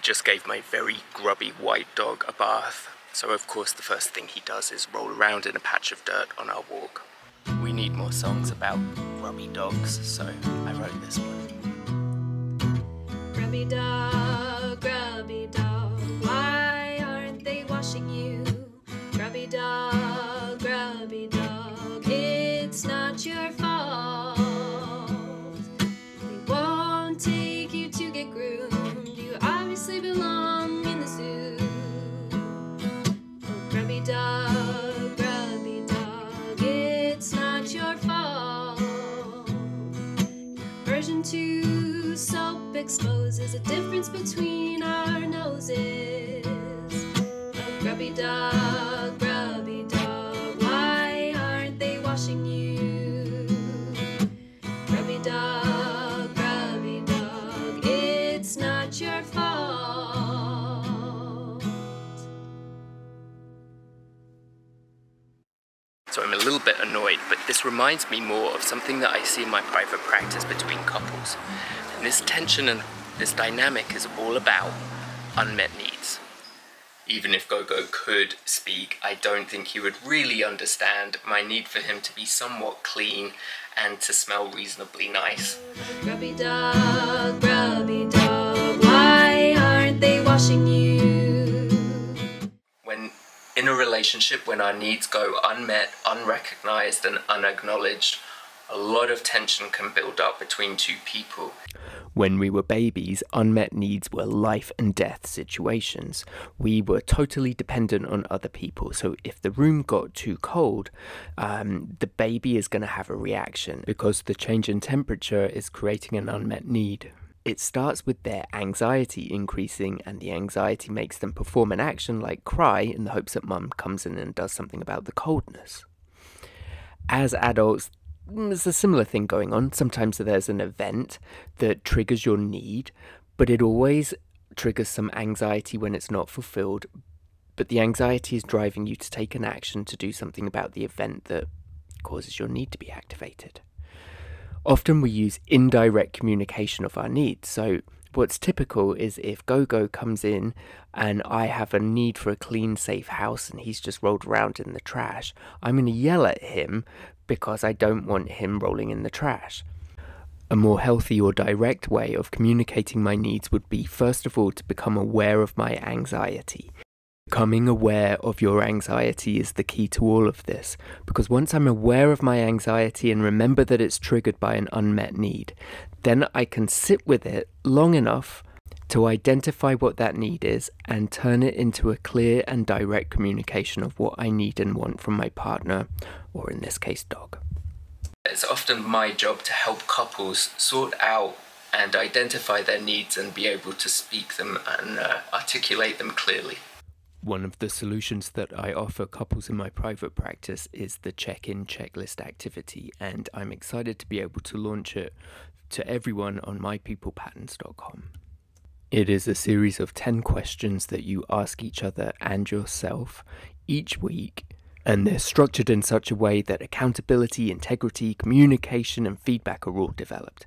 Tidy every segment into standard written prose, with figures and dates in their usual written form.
just gave my very grubby white dog a bath, so of course the first thing he does is roll around in a patch of dirt on our walk. We need more songs about grubby dogs, so I wrote this one. Grubby dog, why aren't they washing you? Grubby dog, it's not your fault. They won't take you to get groomed, you obviously belong in the zoo. Oh, grubby dog, it's not your fault. Version 2 soap exposes a difference between our noses. Oh, grubby dog, why aren't they washing you? Grubby dog, it's not your fault. So I'm a little bit annoyed, but this reminds me more of something that I see in my private practice between couples. And this tension and this dynamic is all about unmet needs. Even if Gogo could speak, I don't think he would really understand my need for him to be somewhat clean and to smell reasonably nice. Grubby dog, why aren't they washing you? When in a relationship, when our needs go unmet, unrecognized and unacknowledged, a lot of tension can build up between two people. When we were babies, unmet needs were life and death situations. We were totally dependent on other people, so if the room got too cold, the baby is going to have a reaction because the change in temperature is creating an unmet need. It starts with their anxiety increasing, and the anxiety makes them perform an action like cry in the hopes that mum comes in and does something about the coldness. As adults, there's a similar thing going on. Sometimes there's an event that triggers your need, but it always triggers some anxiety when it's not fulfilled. But the anxiety is driving you to take an action to do something about the event that causes your need to be activated. Often we use indirect communication of our needs. So what's typical is if Gogo comes in and I have a need for a clean, safe house and he's just rolled around in the trash, I'm going to yell at him because I don't want him rolling in the trash. A more healthy or direct way of communicating my needs would be, first of all, to become aware of my anxiety. Becoming aware of your anxiety is the key to all of this, because once I'm aware of my anxiety and remember that it's triggered by an unmet need, then I can sit with it long enough to identify what that need is and turn it into a clear and direct communication of what I need and want from my partner, or in this case, dog. It's often my job to help couples sort out and identify their needs and be able to speak them and articulate them clearly. One of the solutions that I offer couples in my private practice is the check-in checklist activity, and I'm excited to be able to launch it to everyone on mypeoplepatterns.com. It is a series of 10 questions that you ask each other and yourself each week, and they're structured in such a way that accountability, integrity, communication, and feedback are all developed.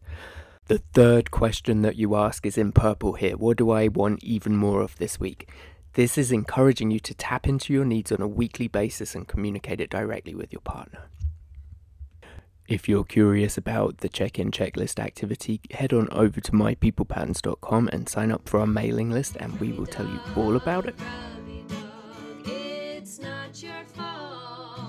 The third question that you ask is in purple here. What do I want even more of this week? This is encouraging you to tap into your needs on a weekly basis and communicate it directly with your partner. If you're curious about the check-in checklist activity, head on over to mypeoplepatterns.com and sign up for our mailing list, and we will tell you all about it. It's not your fault.